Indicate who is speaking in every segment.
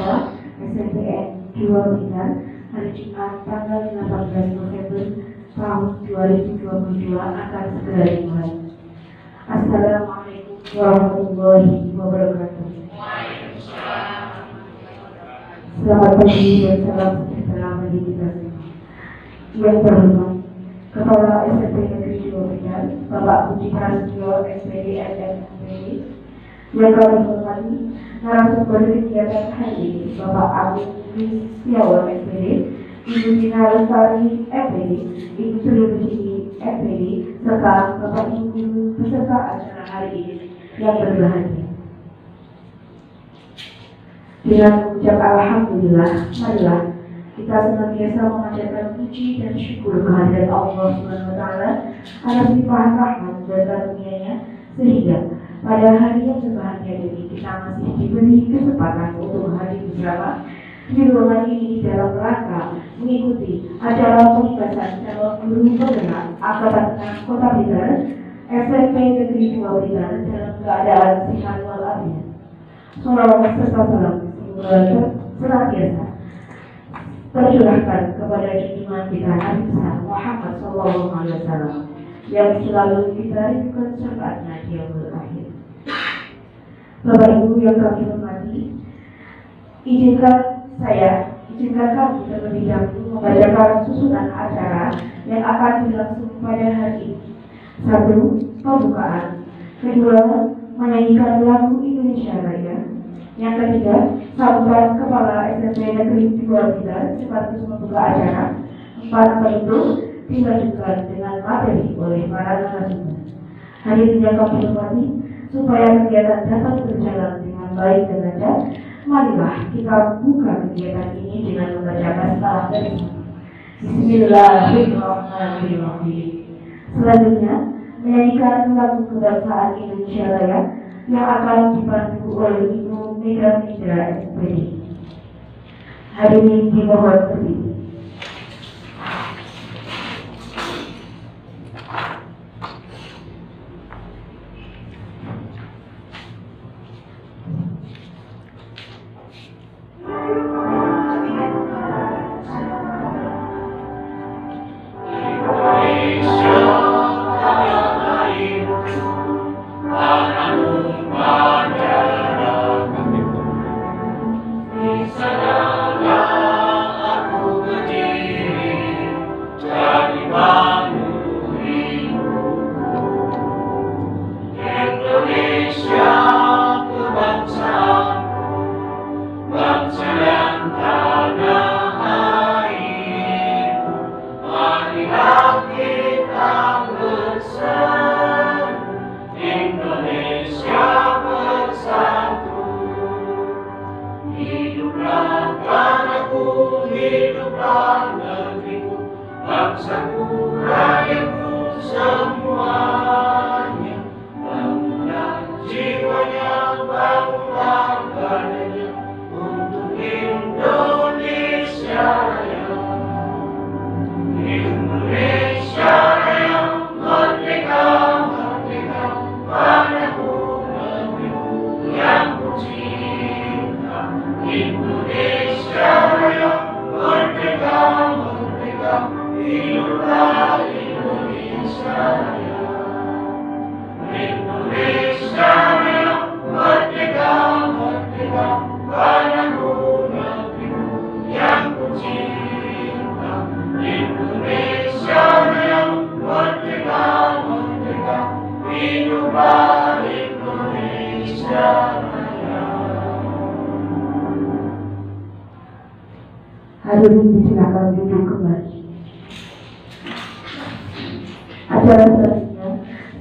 Speaker 1: SNPN 2 Blitar hari Jumat tanggal 18 November tahun 2022 akan segera dimulai. Assalamualaikum warahmatullahi wabarakatuh. Selamat pagi dan salam sejahtera bagi kita semua. Yang terhormat Kepala SMP Negeri 2 Blitar, Bapak Budi Prasetyo SPD MPD. Yang kami hormati narasumber kegiatan hari ini, Bapak Agus Setiawan SPD, Ibu Dina Lestari SPD, Ibu Sri Mulyani SPD, serta Bapak Ibu peserta acara hari ini yang berbahagia. Dengan mengucap Alhamdulillah, marilah kita senantiasa memanjatkan puji dan syukur kehadirat Allah Subhanahu wa Ta'ala atas limpahan rahmat dan karunia-Nya, sehingga pada hari yang berbahagia ini kita masih diberi kesempatan untuk hadir bersama di ruangan ini dalam rangka mengikuti acara pembebasan calon guru penggerak Angkatan 6 Kota Blitar SMP Negeri 2 Blitar dalam keadaan sehat walafiat. Salawat serta salam senantiasa tercurahkan kepada junjungan kita Nabi besar Muhammad SAW yang selalu kita rindukan syafaatnya di yaumul akhir. Bapak Ibu yang kami hormati, izinkan kami terlebih dahulu membacakan susunan acara yang akan berlangsung pada hari ini. 1. Pembukaan. 2. Menyanyikan lagu Indonesia Raya. Yang ketiga, sambutan Kepala SMP Negeri 2 Blitar sekaligus membuka acara. 4. Penutup dilanjutkan dengan materi oleh para narasumber. Hadirin yang kami hormati, supaya kegiatan dapat berjalan dengan baik dan lancar, marilah kita buka kegiatan ini dengan membaca basmalah bersama. Bismillahirrahmanirrahim. Selanjutnya, menyanyikan lagu kebangsaan Indonesia Raya yang akan dipandu oleh Ibu Mega Mitra SPD. Hadirin dimohon berdiri. Hadirin disilakan duduk kembali. Acara selanjutnya,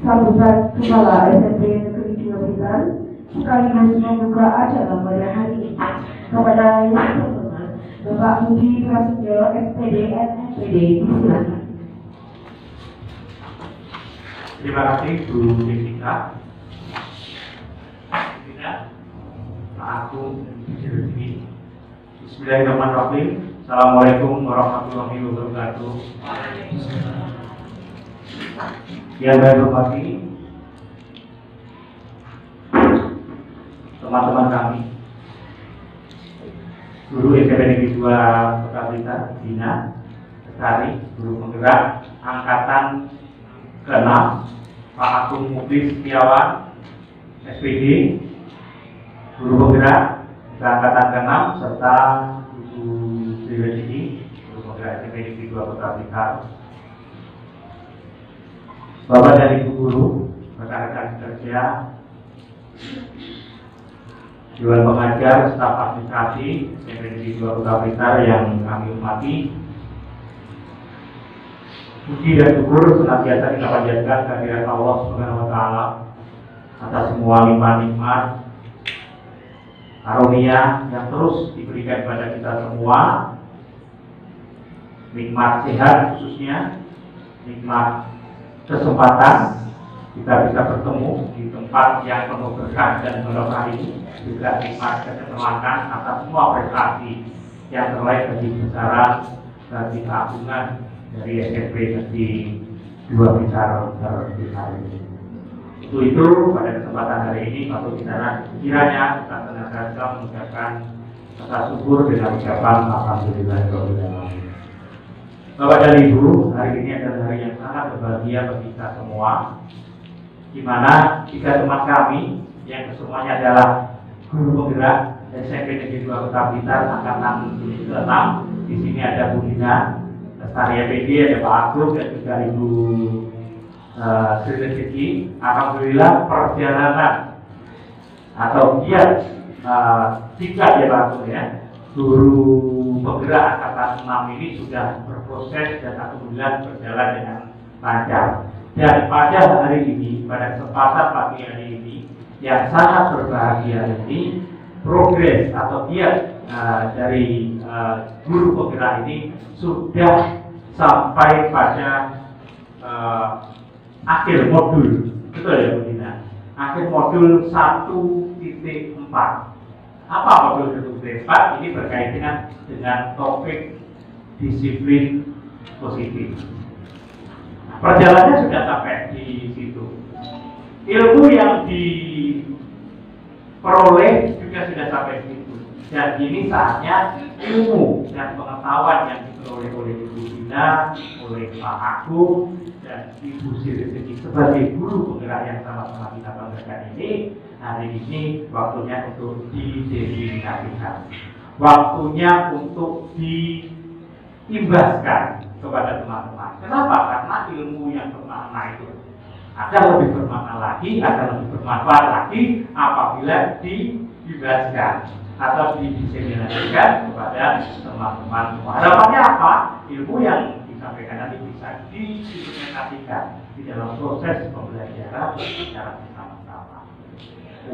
Speaker 1: sambutan Kepala SMP Negeri 2 Blitar sekaligus membuka acara pada hari ini kepada yang terhormat Bapak Budi Prasetyo SPD MPD. Disilakan.
Speaker 2: Terima kasih Bu Jessica, Pak Agung, dan Bu Sri. Bismillahirrahmanirrahim. Assalamualaikum warahmatullahi wabarakatuh. Yang saya hormati teman-teman kami guru SMP Negeri 2 Kota Blitar, Dina Bestari, guru penggerak angkatan ke-6, Pak Agung Muklis Setiawan, SPD, guru penggerak angkatan ke-6, serta Ibu Sri Wedini, guru penggerak SMP Negeri 2 Kota Blitar. Bapak dan Ibu guru, rekan-rekan kerja, Dewan Pengajar, staf administrasi SMP Negeri 2 Kota Blitar yang kami hormati, puji dan syukur senantiasa kita panjatkan kehadirat Allah Subhanahu wa Ta'ala atas semua limpahan nikmat karunia yang terus diberikan kepada kita semua, nikmat sehat khususnya, nikmat kesempatan kita bisa bertemu di tempat yang penuh berkah dan barokah ini, juga nikmat keselamatan atas semua prestasi yang terbaik bagi besaran bagi keagungan dari SMP Negeri 2 Blitar ini. Untuk itu pada kesempatan hari ini patut kiranya kita senantiasa mengucapkan rasa syukur dengan ucapan alhamdulillahirobbilalamin. Bapak dan Ibu, hari ini adalah hari yang sangat berbahagia bagi kita semua, di mana 3 teman kami yang semuanya adalah guru penggerak SMP Negeri 2 Kota Blitar angkatan ke-6. Di sini ada Bu Dina Bestari SPD, ada Pak Agung dan juga Ibu Sri Wedini. Alhamdulillah perjalanan atau giat 3 ya Pak Agung ya, guru penggerak angkatan 6 ini sudah berproses dan alhamdulillah berjalan dengan lancar. Dan pada hari ini, pada kesempatan pagi hari ini, yang sangat berbahagia ini, progres atau giat dari guru penggerak ini sudah sampai pada akhir modul, betul ya Bu Dina? Akhir modul 1.4. Apa modul 1.4? Ini berkaitan dengan topik disiplin positif. Perjalanannya sudah sampai di situ. Ilmu yang diperoleh juga sudah sampai di situ. Dan ini saatnya ilmu dan pengetahuan yang diperoleh oleh Ibu Dina, oleh Pak Agung, dan Ibu Sri Wedini sebagai guru penggerak yang sama-sama kita banggakan ini, hari ini waktunya untuk didedikasikan. Waktunya untuk diimbaskan kepada teman-teman. Kenapa? Karena ilmu yang bermakna itu akan lebih bermakna lagi, akan lebih bermanfaat lagi apabila dijelaskan atau didiseminasikan kepada teman-teman semua. Harapannya apa? Ilmu yang disampaikan nanti bisa diimplementasikan di dalam proses pembelajaran secara bersama-sama.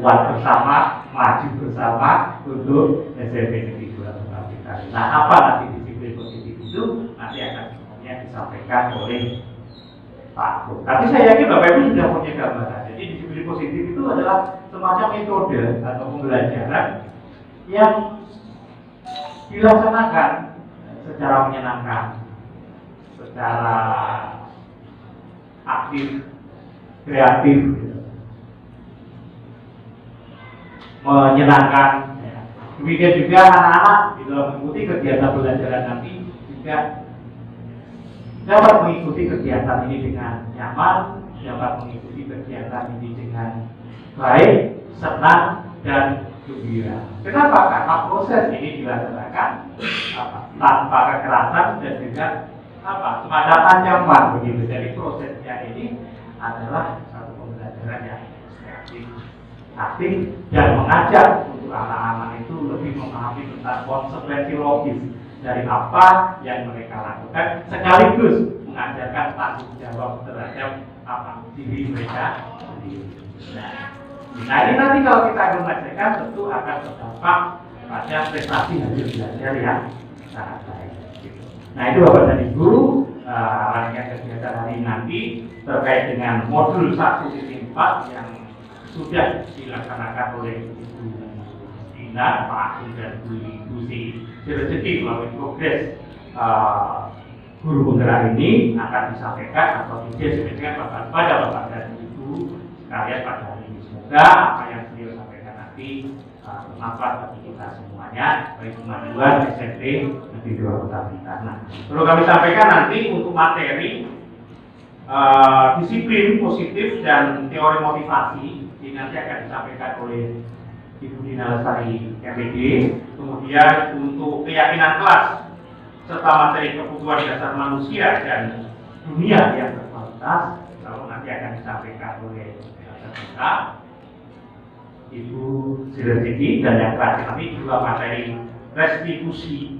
Speaker 2: Kuat bersama, maju bersama untuk SMP Negeri 2 Kota Blitar. Nah, apa nanti disiplin positif itu nanti akan semuanya disampaikan oleh Pak Agung. Tapi saya yakin Bapak Ibu sudah punya gambaran. Jadi disiplin positif itu adalah semacam metode atau pembelajaran yang dilaksanakan secara menyenangkan, secara aktif, kreatif, menyenangkan. Demikian juga anak-anak di dalam mengikuti kegiatan pembelajaran nanti juga dapat mengikuti kegiatan ini dengan nyaman, dapat mengikuti kegiatan ini dengan baik, senang, dan gembira. Kenapa? Karena proses ini dilaksanakan tanpa kekerasan dan juga semacam ancaman begitu. Jadi prosesnya ini adalah satu pembelajaran yang kreatif, aktif, dan mengajak untuk anak-anak itu lebih memahami tentang konsekuensi logis dari apa yang mereka lakukan, sekaligus mengajarkan tanggung jawab terhadap diri mereka sendiri. Nah, ini nanti kalau kita implementasikan tentu akan berdampak pada prestasi hasil belajar yang sangat baik. Nah, itu Bapak dan Ibu, rangkaian kegiatan hari nanti terkait dengan modul 1.4 yang sudah dilaksanakan oleh Ibu Dina, Pak Agung, dan Bu Sri Wedini melalui progres guru penggerak ini akan disampaikan atau dijelaskan pada Bapak dan Ibu sekalian pada hari ini. Semoga apa yang beliau sampaikan nanti bermanfaat bagi kita semua. banyak, baik kemajuan SMP Negeri 2 Kota Blitar. Nah, perlu kami sampaikan nanti untuk materi disiplin positif dan teori motivasi ini nanti akan disampaikan oleh Ibu Dina Lestari MPD. Kemudian untuk keyakinan kelas serta materi kebutuhan dasar manusia dan dunia yang berkualitas, lalu nanti akan disampaikan oleh kita Ibu Sirejeki, dan yang terakhir nanti juga materi restitusi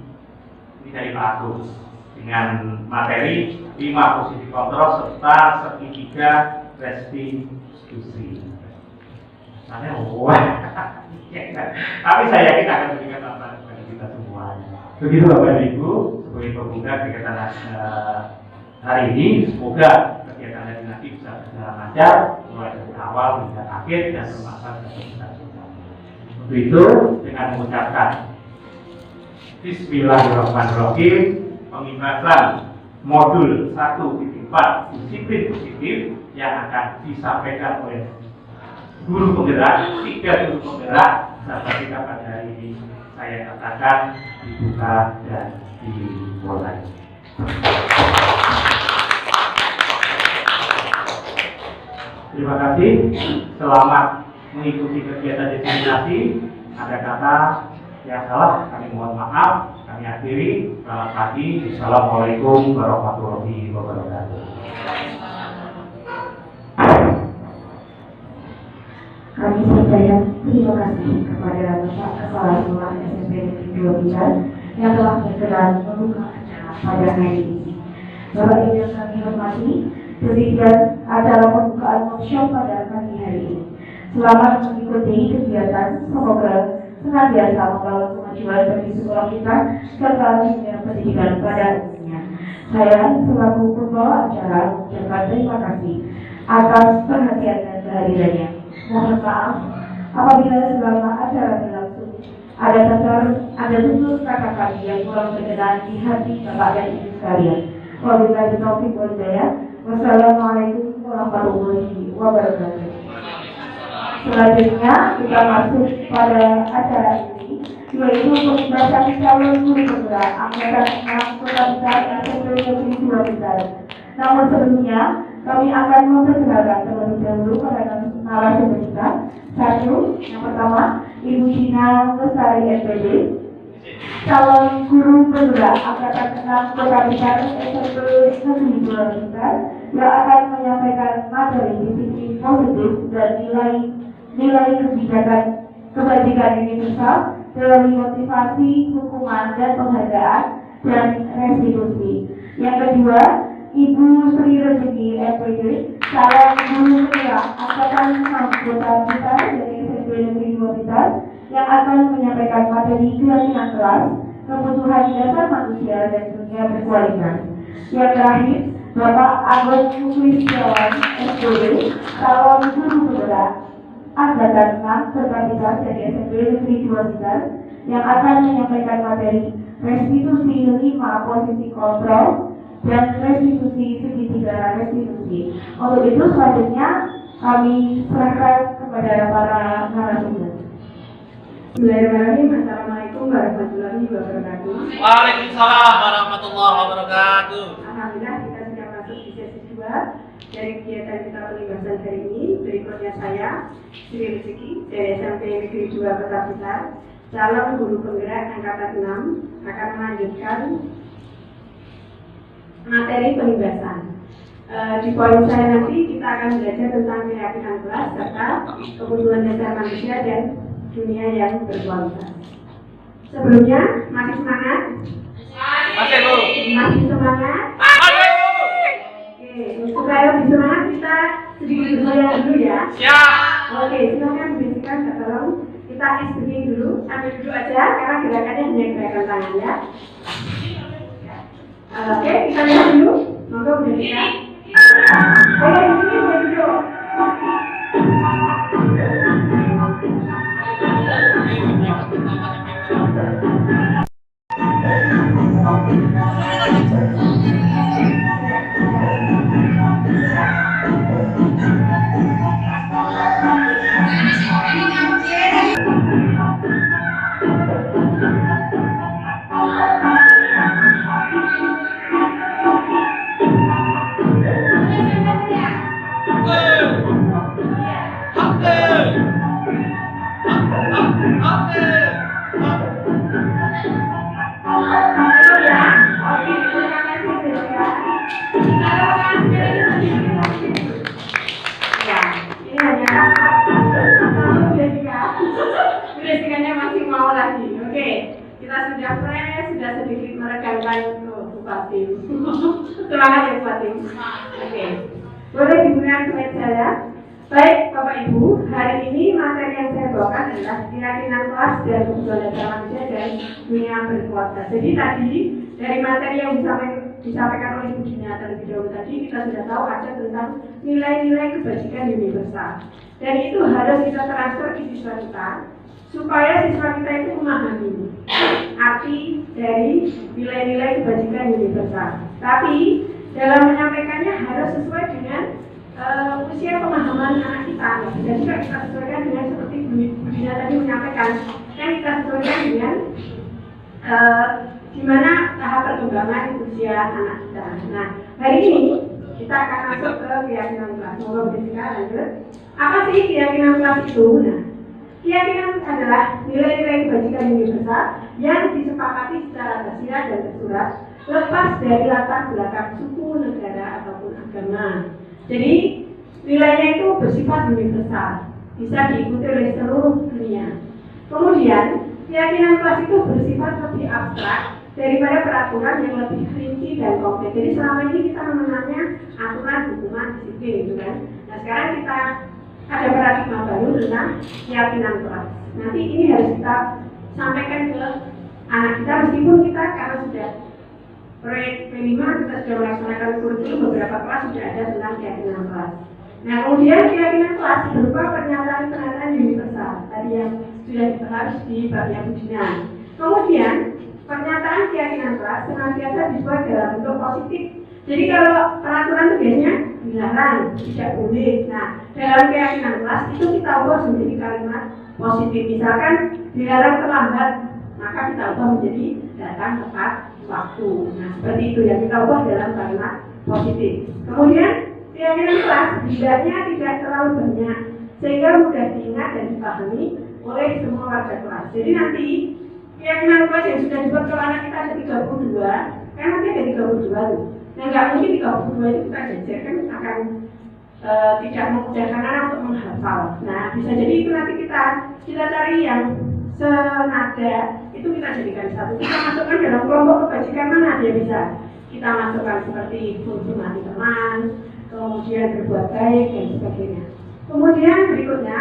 Speaker 2: ini dari Pak Agus dengan materi 5 posisi kontrol serta segitiga restitusi. Tapi saya yakin akan memberikan manfaat kepada kita semua. Begitu Bapak dan Ibu, sebagai pembuka kegiatan hari ini, semoga kegiatan hari nanti bisa berjalan lancar mulai dari awal hingga akhir dan bermanfaat bagi kita semua. Untuk itu, dengan mengucapkan Bismillahirrahmanirrahim, pembahasan modul 1.4 disiplin positif yang akan disampaikan oleh guru penggerak, 3 guru penggerak serta kita pada hari ini saya katakan dibuka dan dimulai. Terima kasih, selamat mengikuti kegiatan diseminasi. Ada kata yang salah, kami mohon maaf. Kami akhiri. Selamat pagi. Assalamualaikum warahmatullahi wabarakatuh.
Speaker 1: Kami sampaikan terima kasih kepada Bapak Kepala Sekolah SMP Negeri 2 Blitar yang telah berkenan membuka acara pada hari ini. Bapak Ibu yang kami hormati, demikian acara pembukaan workshop pada pagi hari ini. Selamat mengikuti kegiatan, semoga senantiasa membawa kemajuan bagi sekolah kita serta dunia pendidikan pada umumnya. Saya selaku pembawa acara mengucapkan terima kasih atas perhatian dan kehadirannya. Mohon maaf apabila selama acara berlangsung ada tutur kata kami yang kurang berkenan di hati Bapak dan Ibu sekalian. Wabillahi taufiq wal hidayah. Wassalamualaikum warahmatullahi wabarakatuh. Selanjutnya kita masuk pada acara ini, yaitu pembahasan calon guru penggerak angkatan 6 Kota Blitar SMP Negeri 2 Blitar. Namun sebelumnya kami akan memperkenalkan terlebih dahulu pada narasumber kita. Satu, yang pertama, Ibu Dina Lestari MPD, calon guru penggerak angkatan 6 Kota Blitar SMP Negeri 2 Blitar, yang akan menyampaikan materi disiplin positif dan nilai kebajikan universal, teori motivasi, hukuman dan penghargaan, dan restitusi. Yang kedua, Ibu Sri Rezeki MPD, calon guru penggerak angkatan 6 Kota Blitar dari SMP Negeri 2 Blitar, yang akan menyampaikan materi keyakinan kelas, kebutuhan dasar manusia dan dunia berkualitas. Yang terakhir, Bapak Agus Muklisjawan SPD, calon guru penggerak angkatan 6 Kota Blitar dari SMP Negeri 2 Blitar, yang akan menyampaikan materi restitusi 5 posisi kontrol dan restitusi segitiga restitusi. Untuk itu selanjutnya kami serahkan kepada para narasumber.
Speaker 3: Bismillahirrahmanirrahim. Assalamualaikum warahmatullahi wabarakatuh.
Speaker 4: Waalaikumsalam warahmatullahi wabarakatuh.
Speaker 3: Alhamdulillah kita sudah masuk di sesi 2 dari kegiatan kita pembahasan hari ini. Berikutnya saya Sri Rezeki dari SMP Negeri 2 Kota Blitar, calon guru penggerak angkatan 6, akan melanjutkan materi penugasan. Di poin saya nanti kita akan belajar tentang keyakinan kelas serta kebutuhan dasar manusia dan dunia yang berkualitas. Sebelumnya, masih semangat?
Speaker 4: Masih Bu.
Speaker 3: Masih semangat?
Speaker 4: Masih Bu.
Speaker 3: Oke, supaya lebih semangat kita sedikit bergoyang dulu ya.
Speaker 4: Siap.
Speaker 3: Oke, silakan bisikan, tolong kita speaking dulu, sambil duduk aja karena gerakannya hanya gerakan tangan ya. Oke, kita lihat dulu. Monggo Bu Jessica. Oke, di sini boleh duduk. ya. Oke, terima kasih Jessica. Kalau hasil ya, ini hanya Jessica. Jessica-nya masih mau lagi. Oke, kita sudah fresh, sudah sedikit meregangkan Bupati. Semangat ya Bupati. Oke, boleh dibuka slide saya. Baik Bapak Ibu, hari ini materi yang saya bawakan adalah keyakinan kelas dan kebutuhan dasar manusia dan dunia berkuasa. Jadi tadi dari materi yang disampaikan oleh Bu Dina terlebih dahulu tadi, kita sudah tahu ada tentang nilai-nilai kebajikan universal. Dan itu harus kita transfer ke siswa kita supaya siswa kita itu memahami arti dari nilai-nilai kebajikan universal. Tapi dalam menyampaikannya harus sesuai dengan usia pemahaman anak kita. Dan juga kita sesuaikan dengan seperti Bu Dina tadi menyampaikan, yang kita sesuaikan dengan di mana tahap perkembangan usia anak kita. Nah, hari ini kita akan masuk ke keyakinan kelas. Semoga bisa lanjut. Apa sih keyakinan kelas itu? Nah, keyakinan adalah nilai-nilai kebajikan universal yang disepakati secara tersirat dan tersurat, lepas dari latar belakang suku, negara ataupun agama. Jadi nilainya itu bersifat universal, bisa diikuti oleh seluruh dunia. Kemudian keyakinan kelas itu bersifat lebih abstrak daripada peraturan yang lebih rinci dan konkret. Jadi selama ini kita mengenalnya aturan, hukuman, disiplin, gitu kan. Nah sekarang kita ada paradigma baru tentang keyakinan kelas. Nanti ini harus kita sampaikan ke anak kita, meskipun kita karena sudah proyek P5 kita sudah melaksanakan kurikulum, beberapa kelas sudah ada tentang keyakinan kelas. Nah kemudian keyakinan kelas berupa pernyataan-pernyataan universal tadi yang sudah dibahas di bab yang Bu Dina. Kemudian pernyataan keyakinan kelas senantiasa dibuat dalam bentuk positif. Jadi kalau peraturan itu biasanya dilarang, tidak boleh. Nah dalam keyakinan kelas itu kita ubah menjadi kalimat positif. Misalkan dilarang terlambat, maka kita ubah menjadi datang tepat waktu. Nah seperti itu yang kita ubah dalam kalimat positif. Kemudian keyakinan kelas tidaknya tidak terlalu banyak sehingga mudah diingat dan dipahami oleh semua warga kelas. Jadi nanti keyakinan kelas yang sudah dibuat kalau anak kita ada 32, kan nanti ada 32 tuh. Nah nggak mungkin 32 itu kita jajar, kan akan tidak memudahkan anak untuk menghafal. Nah bisa jadi itu nanti kita cari yang senada, itu kita jadikan satu. Kita masukkan dalam kelompok kebajikan mana dia bisa. Kita masukkan seperti menghormati teman, kemudian berbuat baik dan sebagainya. Kemudian berikutnya,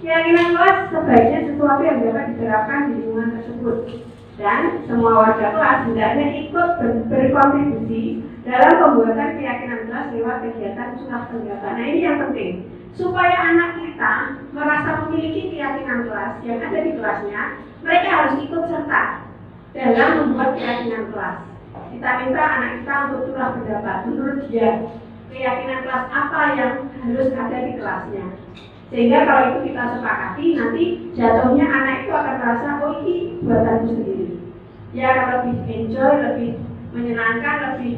Speaker 3: keyakinan kelas sebaiknya sesuatu yang dapat diterapkan di lingkungan tersebut dan semua warga kelas hendaknya ikut berkontribusi dalam pembuatan keyakinan kelas lewat kegiatan surah pendapat. Nah ini yang penting supaya anak kita merasa memiliki keyakinan kelas yang ada di kelasnya, mereka harus ikut serta dalam membuat keyakinan kelas. Kita minta anak kita untuk curah pendapat menurut dia keyakinan kelas apa yang harus ada di kelasnya, sehingga kalau itu kita sepakati nanti jatuhnya anak itu akan merasa oh ini buatanku sendiri, dia akan lebih enjoy, lebih menyenangkan, lebih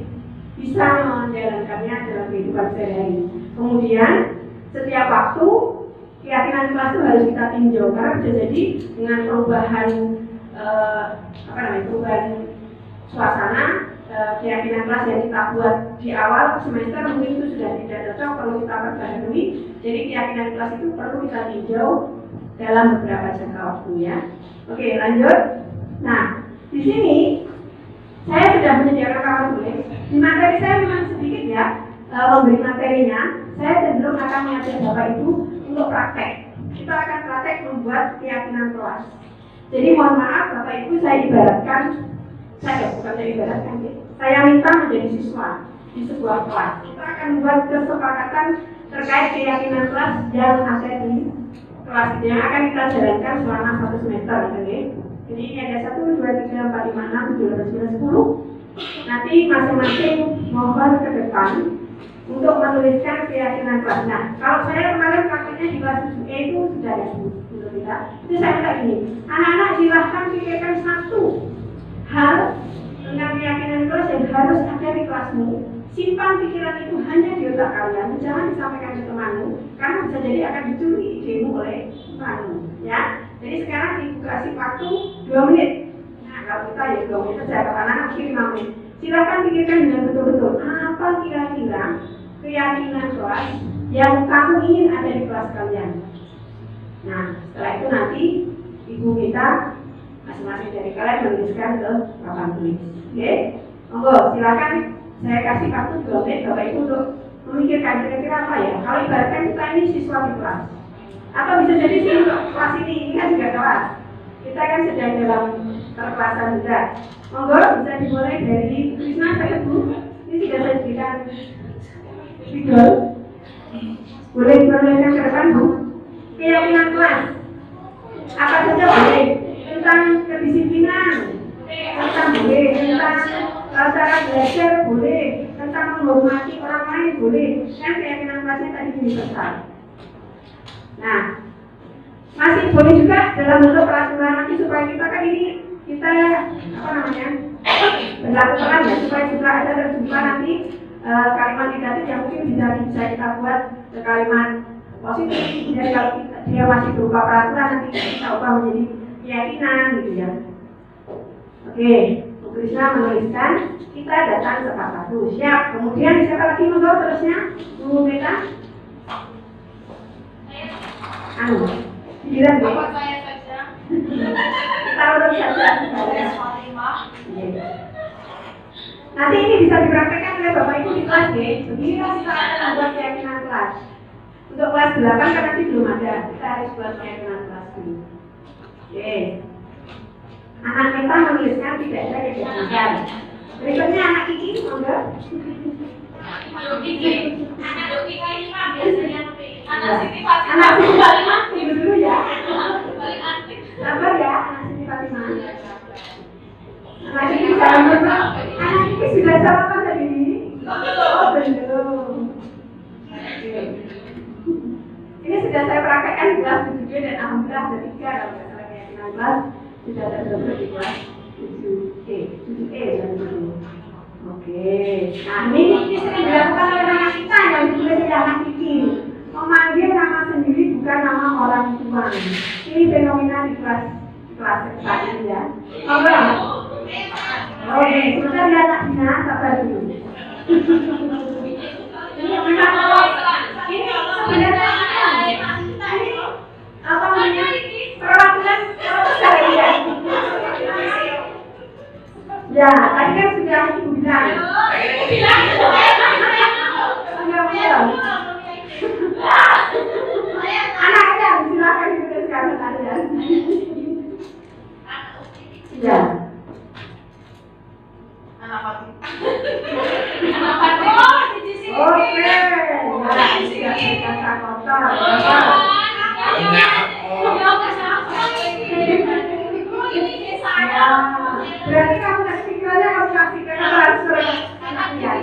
Speaker 3: bisa menjalankannya dalam kehidupan sehari-hari. Kemudian setiap waktu keyakinan kelas itu harus kita tinjau karena bisa jadi dengan perubahan perubahan suasana, keyakinan kelas yang kita buat di awal semester mungkin itu sudah tidak cocok, perlu kita perbarui. Jadi keyakinan kelas itu perlu kita tinjau dalam beberapa jangka waktu ya. Oke lanjut. Nah di sini saya sudah menyediakan papan tulis. Di materi saya memang sedikit ya memberi materinya. Saya cenderung akan mengajak Bapak Ibu untuk praktek. Kita akan praktek membuat keyakinan kelas. Jadi mohon maaf Bapak Ibu, saya ibaratkan, saya bukannya ibaratkan, saya minta menjadi siswa di sebuah kelas. Kita akan membuat kesepakatan terkait keyakinan kelas yang ada di kelas yang akan kita jalankan selama 1 semester. Okay? Jadi ini ada 1, 2, 3, 4, 5, 6, 7, 8, 9, 10. Nanti masing-masing mohon ke depan untuk menuliskan keyakinan kelas. Nah, kalau saya kemarin prakteknya di kelas 7E itu sudah ada untuk kita. Itu saya minta ini, anak-anak silahkan pikirkan satu hal tentang keyakinan kelas yang harus ada di kelasmu. Simpan pikiran itu hanya di otak kalian, jangan disampaikan ke temanmu, karena bisa jadi akan dicuri idemu oleh temanmu. Ya, jadi sekarang dikasih waktu 2 menit. Nah, kalau kita ya dong, kerja anak kiri mami. Silakan pikirkan dengan betul-betul apa kira-kira keyakinan kelas yang kamu ingin ada di kelas kalian. Nah, setelah itu nanti ibu kita masing-masing dari kalian menuliskan ke papan tulis. Oke, monggo silakan saya kasih waktu 2 menit Bapak Ibu untuk memikirkan kira-kira apa ya. Kalau ibaratkan kita ini siswa di kelas, atau bisa jadi sih untuk kelas ini kan juga kelas. Kita kan sedang dalam perkelasan juga. Monggo bisa dimulai dari Krisna saya Bu. Ini sudah saya berikan video. Boleh diperlihatkan ke depan Bu. Keyakinan kelas. Apa saja boleh. Tentang kedisiplinan. Tentang boleh. Tentang cara belajar boleh. Tentang menghormati orang lain boleh. Kan keyakinan kelasnya tadi universal. Nah, masih boleh juga dalam bentuk peraturan nanti supaya kita kan ini kita apa namanya berlaku-laku ya supaya juga ada terjemah nanti kalimat negatif yang mungkin bisa kita buat ke kalimat positif. Jadi kalau dia masih berupa peraturan nanti kita ubah menjadi keyakinan gitu ya. Oke, Bu Krisna menuliskan kita datang tepat waktu. Siap. Kemudian siapa lagi monggo terusnya? Bu Meta. Giliran deh.
Speaker 5: Apa saya saja?
Speaker 3: Kita urut saja. Nanti ini bisa dipraktekkan oleh Bapak Ibu di kelas deh. Begini kan kita akan membuat keyakinan kelas. Untuk kelas 8 kan nanti belum ada. Kita harus buat keyakinan kelas dulu. Oke. Anak kita menuliskan tidak ada keyakinan. Berikutnya anak Kiki, monggo.
Speaker 5: Anak Kiki ini mah biasanya anak Siti Fatimah.
Speaker 3: Anak Siti Fatimah dulu ya.
Speaker 5: Paling aktif.
Speaker 3: Sabar ya, anak Siti Fatimah. Anak Kiki jangan lupa. Anak Kiki sudah sarapan tadi. Oh belum. Ini sudah saya praktekkan di kelas 7 dan alhamdulillah ada 3 kalau nggak salah keyakinan kelas sudah terbentuk di kelas 7E dan 7. Oke, nah ini sering dilakukan oleh anak kita yang ditulis oleh anak Kiki. Memanggil nama sendiri bukan nama orang tua. Ini fenomena di kelas saat ini ya. Oke, sebentar ya anak Dina, sabar dulu. Ini memang ini sebenarnya ini apa namanya perwakilan ya. Ya, tadi kan sudah Ibu bilang. Anaknya silakan dituliskan kalian. Ya.
Speaker 5: Anak Fatimah.
Speaker 3: Oke. Nah, sudah dikata kotor. Berarti kamu kasih pikirannya kamu kasih ke transfer anaknya.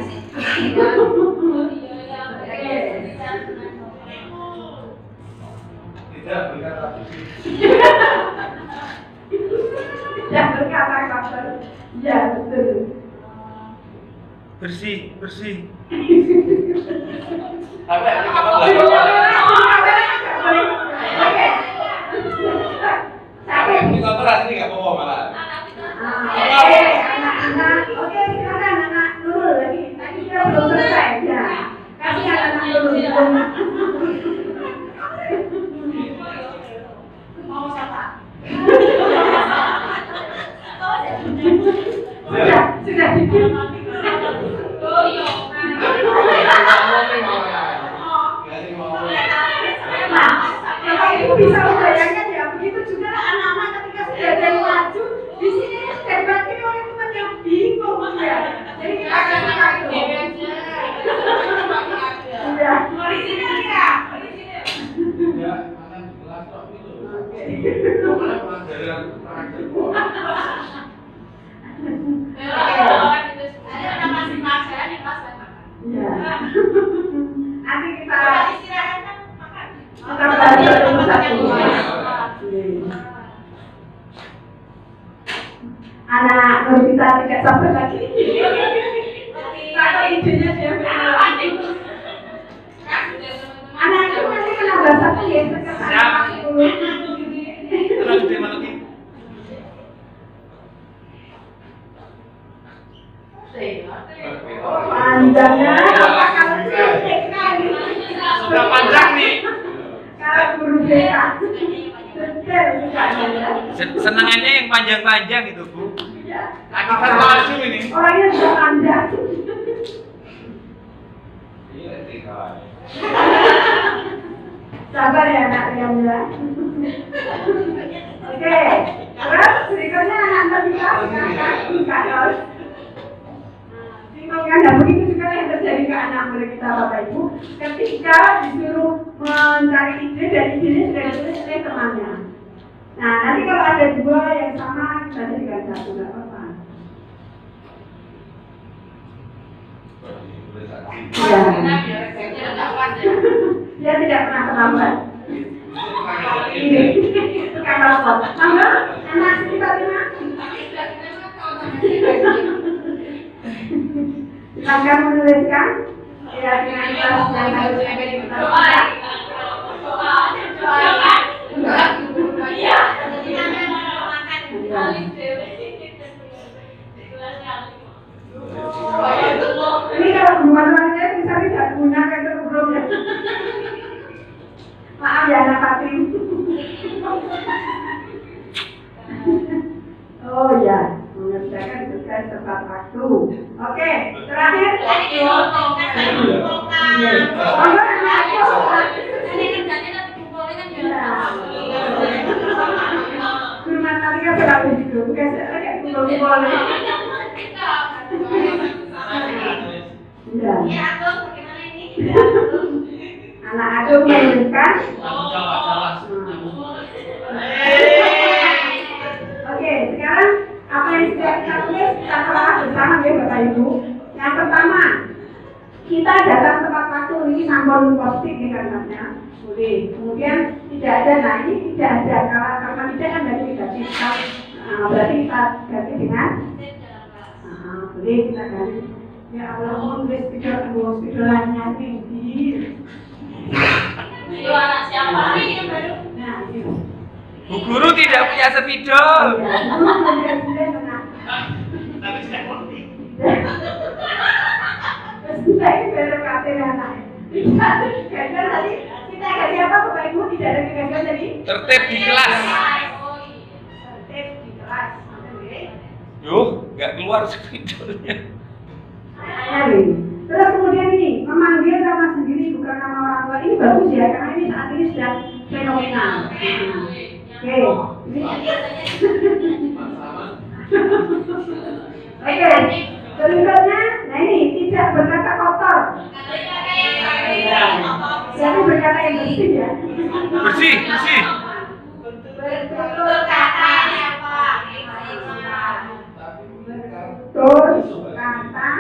Speaker 4: Tidak berkata
Speaker 3: Tidak berkata kotor. Ya betul.
Speaker 4: bersih.
Speaker 3: Oke.
Speaker 4: Ini kotor asli nggak bawa malah.
Speaker 3: Oke, anak-anak. Oke, silakan anak Nurul lagi. Tadi kita belum selesai ya. Kasih anak Nurul.
Speaker 5: Mau siapa?
Speaker 3: Sudah bikin. Nah, Bapak Ibu bisa membayangkan ya, begitu juga anak-anak ketika sudah ada yang maju, di sini dibagi oleh teman yang bingung ya. Jadi kita akan itu. Iya. Di sini ya.
Speaker 4: Ya, mana gelas kok itu.
Speaker 3: Oke.
Speaker 4: Mana pelajaran karakter kok.
Speaker 5: Ada masih pelajaran di kelas kan?
Speaker 3: Iya. Nanti kita
Speaker 5: Istirahat kan makan.
Speaker 3: kita belajar dulu satu. Anak Nurita tidak sabar lagi. Kalau idenya dia anak itu nanti kena bahasa ya sekarang 10.
Speaker 4: Terus terima kasih.
Speaker 3: Panjangnya apa kalau BK nih?
Speaker 4: Sudah panjang nih.
Speaker 3: Kalau guru BK detail sekali ya.
Speaker 6: Senangannya yang panjang-panjang itu, Bu.
Speaker 4: Akibat palsu ini.
Speaker 3: Orangnya sudah panjang.
Speaker 4: Iya, kawan.
Speaker 3: Sabar ya anak Riamnya. Oke, terus berikutnya anak kita Kak. Bingung kan? Nah, begitu juga yang terjadi ke anak murid kita Bapak Ibu. Ketika disuruh mencari ide dan idenya sudah ditulis oleh temannya. Nah, nanti kalau ada dua yang sama kita jadikan satu, nggak apa-apa. Ya. Dia tidak pernah terlambat. Ini tukang rapot. Mangga, anak kita lima. Silakan menuliskan kira-kira kelas yang harus kita ini kalau teman-temannya bisa tidak gunakan itu belum ya. Maaf ya anak Fatim. Oh ya, mengerjakan tugas tepat waktu. Oke, terakhir. Guru matematika sudah begitu, bukan saya kayak kumpul-kumpul. Ya. Anak Agung menuliskan. Oke, sekarang apa yang sudah kita tulis kita telah bersama ya Bapak Ibu. Yang pertama, kita datang tepat waktu ini sampul positif ya karena boleh. Kemudian tidak ada, nah ini tidak ada karena tidak kan dari negatif. Berarti kita ganti dengan boleh kita ganti. Ya Allah, menulis spidolanya tinggi.
Speaker 5: Itu anak siapa nih yang baru?
Speaker 3: Nah, itu.
Speaker 6: Bu Guru tidak punya spidol.
Speaker 4: Tapi saya ngerti.
Speaker 3: Kita ini baru kafe anak. Gagal tadi kita kasih apa Bapak Ibu tidak ada gagal jadi
Speaker 6: Tertib di kelas.
Speaker 3: tertib di kelas.
Speaker 6: Yuh, nggak keluar spidolnya.
Speaker 3: Terus kemudian ini memanggil nama sendiri bukan nama orang tua ini bagus ya karena ini saat ini sudah fenomenal. Oke, oke. Berikutnya, nah ini tidak berkata kotor. Jadi berkata yang bersih ya.
Speaker 6: Bersih, bersih.
Speaker 3: Bertutur kata siapa? Bertutur kata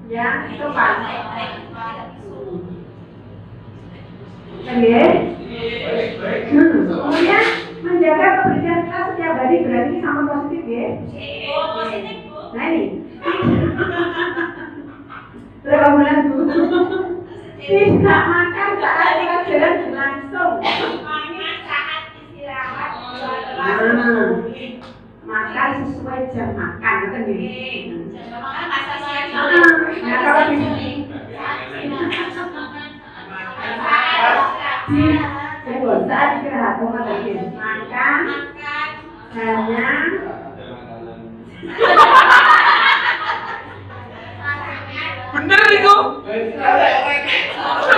Speaker 3: yang tepat. Oke. Kemudian menjaga kebersihan kita setiap hari berarti sama positif ya. Nah ini. Berapa bulan dulu? Tidak makan saat pelajaran berlangsung. Makan sesuai jam makan kan ini. Nah kalau di saat istirahat lagi makan hanya
Speaker 6: Bener itu.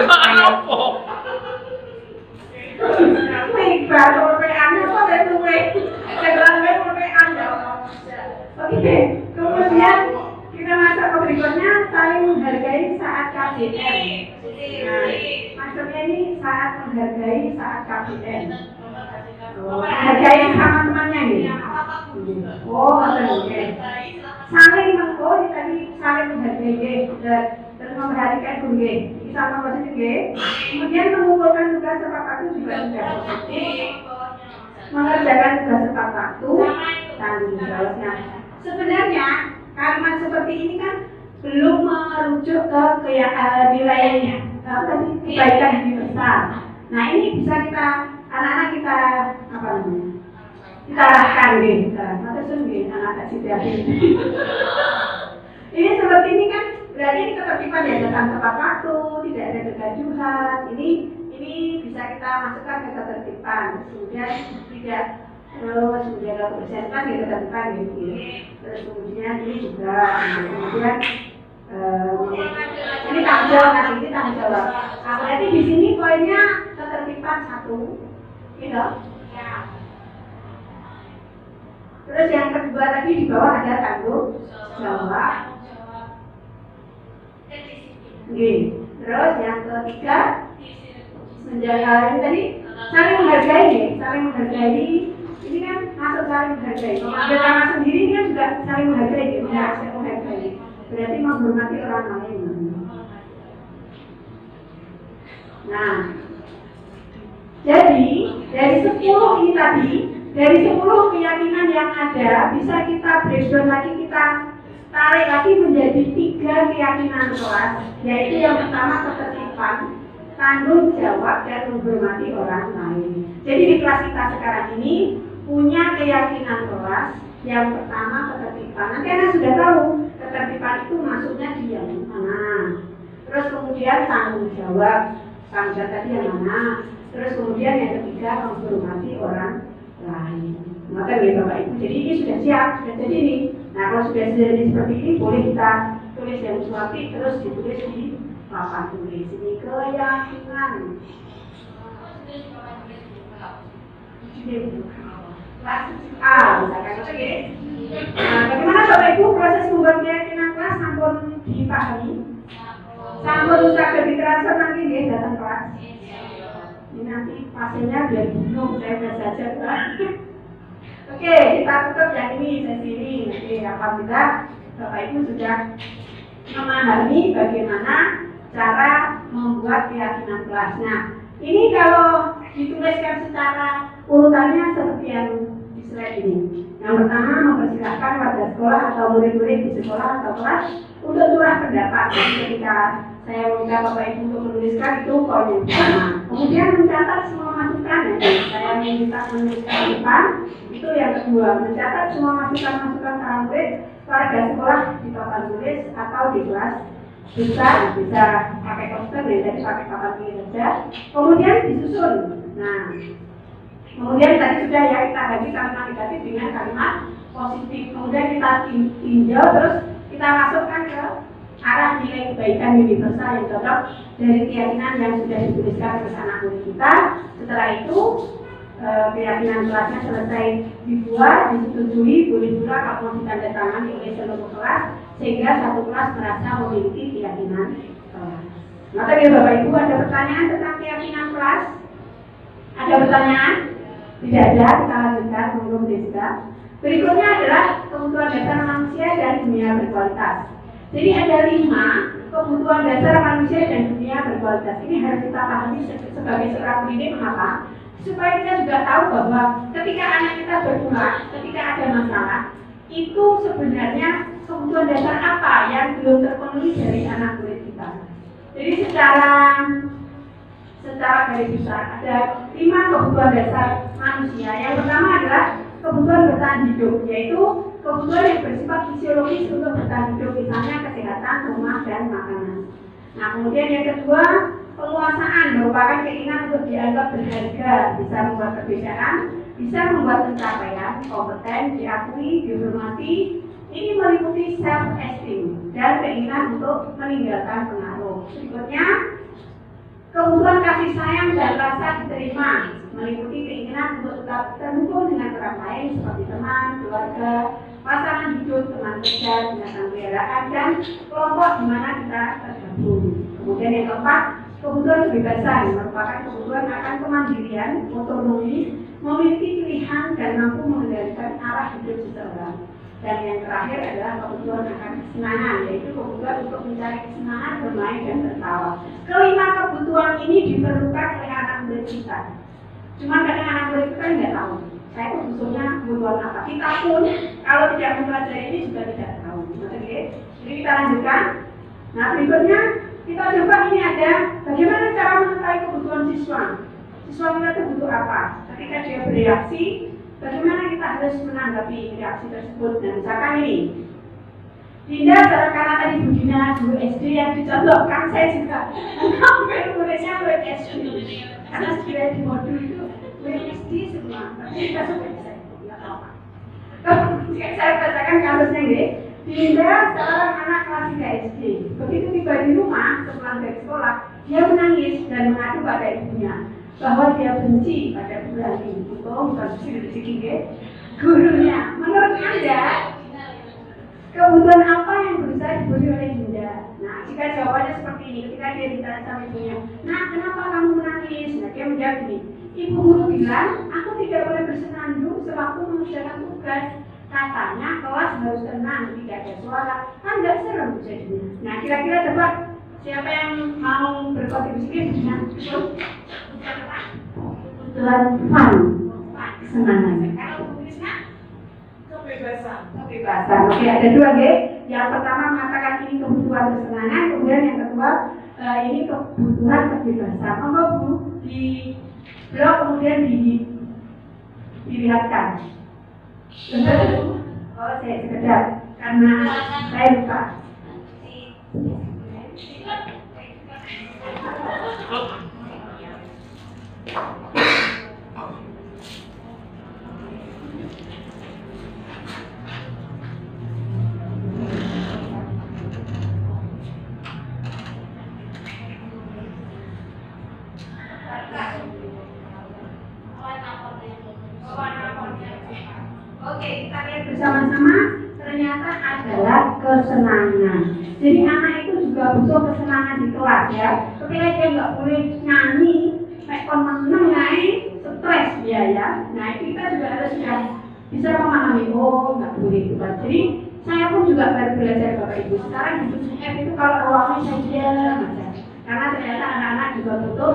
Speaker 6: Makan apa?
Speaker 3: Wih, baru PA-nya kok ada tuwe. Segelangnya PA ya. Oke, kemudian kita masuk ke berikutnya saling menghargai saat KBM. Nah, maksudnya ini saat menghargai saat KBM. Menghargai sama temannya nih. Oh, oke. Saling ini tadi saling menghargai dan memperhatikan guru ini sama positif. Kemudian mengumpulkan tugas tepat waktu juga sudah positif. Mengerjakan tugas tepat waktu tanggung jawabnya. Sebenarnya kalimat seperti ini kan belum merujuk ke nilainya, tapi kebaikan yang besar. Nah ini bisa kita anak-anak kita apa namanya? Kita arahkan gitu, terus anak kasih hati. Ini seperti ini kan berarti ini ketertiban ya, datang tepat waktu, tidak ada kegaduhan. Ini bisa kita masukkan ke ketertiban. Kemudian tidak terus kemudian kebersihan kan ya ketertiban gitu. Terus kemudian ini juga, kemudian ini tanggung jawab nanti, ini tanggung jawab. Nah, berarti di sini poinnya ketertiban 1, gitu. Terus yang kedua tadi di bawah ada tanggung jawab. Terus yang ketiga menjaga ini tadi saling menghargai, saling menghargai. Ini kan masuk saling menghargai. Kalau sama sendiri kan juga saling menghargai, menghargai. Berarti menghormati orang lain. Nah, jadi dari 10 ini tadi, dari 10 keyakinan yang ada bisa kita breakdown lagi, kita tarik lagi menjadi 3 keyakinan kelas, yaitu yang pertama ketertiban, tanggung jawab, dan menghormati orang lain. Jadi di kelas kita sekarang ini punya keyakinan kelas. Yang pertama ketertiban. Nanti Anda sudah tahu ketertiban itu maksudnya di yang mana. Terus kemudian tanggung jawab tadi yang mana. Terus kemudian yang ketiga menghormati orang lain. Maka ya Bapak Ibu. Jadi ini sudah siap, sudah jadi ini. Nah kalau sudah jadi seperti ini boleh kita tulis yang suapi terus ditulis di papan tulis. Ini keyakinan. Kelas A, misalkan oke. Nah, bagaimana Bapak Ibu proses membuat keyakinan kelas sampun dipahami? Sampun usah jadi transfer nanti dia datang kelas. Ini nanti pasiennya biar bingung, saya udah saja kelas. Oke, kita tutup yang ini sesi ini. Oke, apabila Bapak Ibu sudah memahami bagaimana cara membuat keyakinan kelas. Nah, ini kalau dituliskan secara urutannya seperti yang di slide ini. Yang pertama mempersilahkan warga sekolah atau murid-murid di sekolah atau kelas untuk curah pendapat. Jadi ketika saya meminta Bapak Ibu untuk menuliskan itu poin yang pertama. Kemudian mencatat semua masukan. Saya minta menuliskan di depan. Itu yang kedua. Mencatat semua masukan-masukan para murid warga sekolah di papan tulis atau di kelas. Bisa pakai poster ya, jadi pakai papan tulis saja. Kemudian disusun. Nah, kemudian tadi sudah ya kita ganti kalimat negatif dengan kalimat positif. Kemudian kita tinjau terus kita masukkan ke arah nilai kebaikan universal yang cocok dari keyakinan yang sudah dituliskan ke anak murid kita. Setelah itu keyakinan kelasnya selesai dibuat, disetujui, boleh pula kalau ditandatangani oleh seluruh kelas sehingga satu kelas merasa memiliki keyakinan kelas. Maka ya Bapak Ibu ada pertanyaan tentang keyakinan kelas? Ada pertanyaan? Tidak ada, kita lanjutkan menurut Desa. Berikutnya adalah kebutuhan dasar manusia dan dunia berkualitas. Jadi ada 5 kebutuhan dasar manusia dan dunia berkualitas. Ini harus kita pahami sebagai seorang pendidik. Mengapa? Supaya kita juga tahu bahwa ketika anak kita berpulang, ketika ada masalah, itu sebenarnya kebutuhan dasar apa yang belum terpenuhi dari anak murid kita. Jadi secara garis besar ada 5 kebutuhan dasar manusia. Yang pertama adalah kebutuhan bertahan hidup, yaitu kebutuhan yang bersifat fisiologis untuk bertahan hidup, misalnya kesehatan, rumah, dan makanan. Nah, kemudian yang kedua, penguasaan merupakan keinginan untuk dianggap berharga, bisa membuat perbedaan, bisa membuat pencapaian, kompeten, diakui, dihormati. Ini meliputi self-esteem dan keinginan untuk meninggalkan pengaruh. Berikutnya, kebutuhan kasih sayang dan rasa diterima, meliputi keinginan untuk tetap terhubung dengan orang lain seperti teman, keluarga, pasangan hidup, teman kerja, binatang peliharaan, dan kelompok di mana kita tergabung. Kemudian yang keempat, kebutuhan kebebasan merupakan kebutuhan akan kemandirian, otonomi, memiliki pilihan dan mampu mengendalikan arah hidup seseorang. Dan yang terakhir adalah kebutuhan akan kesenangan, yaitu kebutuhan untuk mencari kesenangan, bermain, dan tertawa. Kelima kebutuhan ini diperlukan oleh anak murid kita. Cuma kadang anak murid kita nggak tahu, saya itu khususnya kebutuhan apa. Kita pun kalau tidak mempelajari ini juga tidak tahu. Oke? Jadi kita lanjutkan. Nah berikutnya kita coba ini ada bagaimana cara mengetahui kebutuhan siswa. Siswa kita itu butuh apa? Ketika dia bereaksi, bagaimana kita harus menanggapi reaksi tersebut? Dan misalkan ini, Dinda karena tadi Budina guru SD yang dicontohkan, saya juga mengambil muridnya murid SD karena sekiranya di modul itu murid SD semua, tapi kita sampai bisa nggak tahu apa. Kemudian saya bacakan kasusnya nih. Dinda seorang anak kelas 3 SD. Begitu tiba di rumah sepulang dari sekolah, dia menangis dan mengadu pada ibunya bahwa dia benci pada Bu Rani. Bukan benci gurunya. Menurut Anda, kebutuhan apa yang berusaha diberi oleh Dinda? Nah, jika jawabannya seperti ini, ketika dia ditanya sama ibunya, "Nah, kenapa kamu menangis?" Nah, dia menjawab gini, "Ibu guru bilang, aku tidak boleh bersenandung sewaktu mengerjakan tugas. Katanya kelas harus tenang, tidak ada suara, kan nggak serem jadinya." Nah, kira-kira coba siapa yang mau berkontribusi dengan kebutuhan fun, kesenangan. Kalau Bu Krisna, kebebasan. Oke, ada dua G. Yang pertama mengatakan ini kebutuhan kesenangan, kemudian yang kedua ini kebutuhan kebebasan. Monggo Bu di blog kemudian dilihatkan. Oh, saya sekedar karena saya lupa. Oke, kita lihat bersama-sama, ternyata adalah kesenangan. Jadi anak itu juga butuh kesenangan di kelas ya. Ketika dia nggak boleh nyanyi, kon meneng naik, stres dia ya. Nah kita juga harus sudah bisa memahami, oh nggak boleh itu kan. Jadi saya pun juga baru belajar Bapak Ibu. Sekarang di UCF itu kalau ruangnya saya diam aja. Karena ternyata anak-anak juga butuh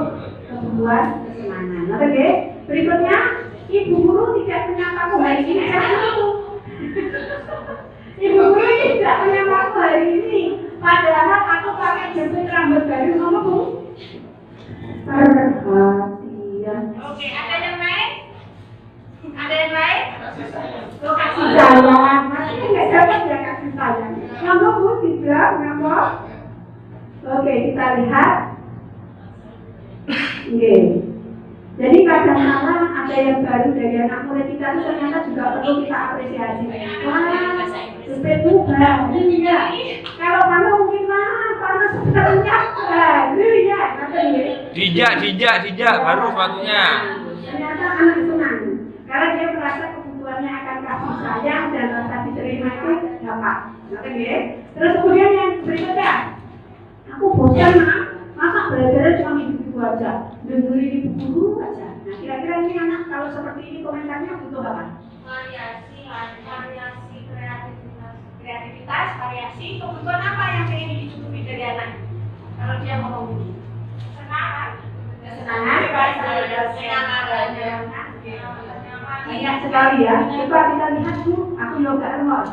Speaker 3: kebutuhan kesenangan. Oke, berikutnya. Ibu guru tidak menyapa hari ini Ibu guru tidak menyapa hari ini. Padahal aku pakai jemput rambut baru sama Bu. Perhatian. Oke, ada yang lain? Ada yang lain? Kasih sayang. Masih nggak dapat ya kasih sayang. Nama Bu tidak, nama. Oke, kita lihat. Oke. Jadi kadang-kadang ada yang baru dari anak murid kita itu ternyata juga perlu kita apresiasi. Wah, sepeda baru ya. Kalau kamu mungkin panas sebenarnya baru ya.
Speaker 6: Dijak, baru sepatunya.
Speaker 3: Ternyata anak senang karena dia merasa kebutuhannya akan kasih sayang dan rasa diterima itu dapat. Oke. Terus kemudian yang berikutnya, aku bosan masa belajarnya cuma ibu aja, dengerin ibu guru aja. Nah kira-kira ini anak kalau seperti ini komentarnya butuh apa? Variasi, kreativitas, variasi. Kebutuhan apa yang ingin dicukupi dari anak? Kalau dia ngomong ini, kesenangan, banyak sekali ya. Coba kita lihat Bu, aku yoga remote.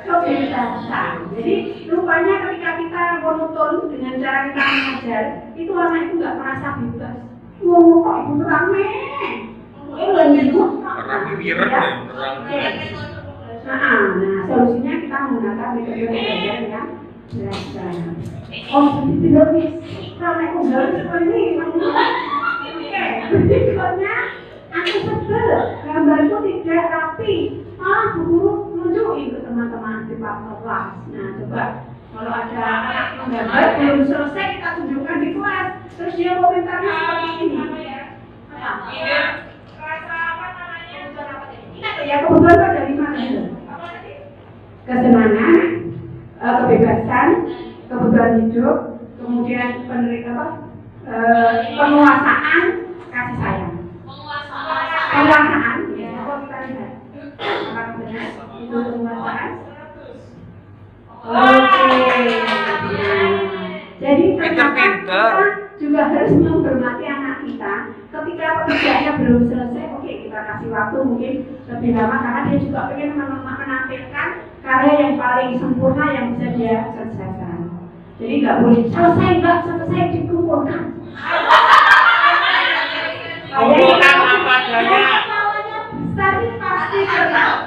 Speaker 3: Kebebasan. Jadi rupanya ketika kita monoton dengan cara kita mengajar, itu anak itu nggak merasa bebas. Wow, kok ibu rame? Nah, solusinya kita menggunakan metode belajar yang belajar. Oh, jadi logis. Karena aku harus seperti ini. Oke, berikutnya aku sebel, gambarku tidak rapi. Bu guru nunjukin ke teman-teman di kelas. Nah, coba kalau ada anak menggambar belum selesai kita tunjukkan di kelas. Terus dia komentarnya seperti ini. Iya. Rasa apa namanya? Ingat ya, kebutuhan itu ada 5 gitu. Kesenangan, kebebasan, kebutuhan hidup, kemudian penguasaan, kasih sayang. Penguasaan, ya. Kalau kita lihat. Apakah benar itu penguasaan? Oke. Jadi ternyata kita juga harus menghormati anak kita. Ketika pekerjaannya belum selesai, oke kita kasih waktu mungkin lebih lama karena dia juga ingin menampilkan karya yang paling sempurna yang bisa dia selesaikan. Jadi nggak boleh selesai dikumpulkan.
Speaker 6: Kumpulkan apa adanya.
Speaker 3: Tapi pasti pernah.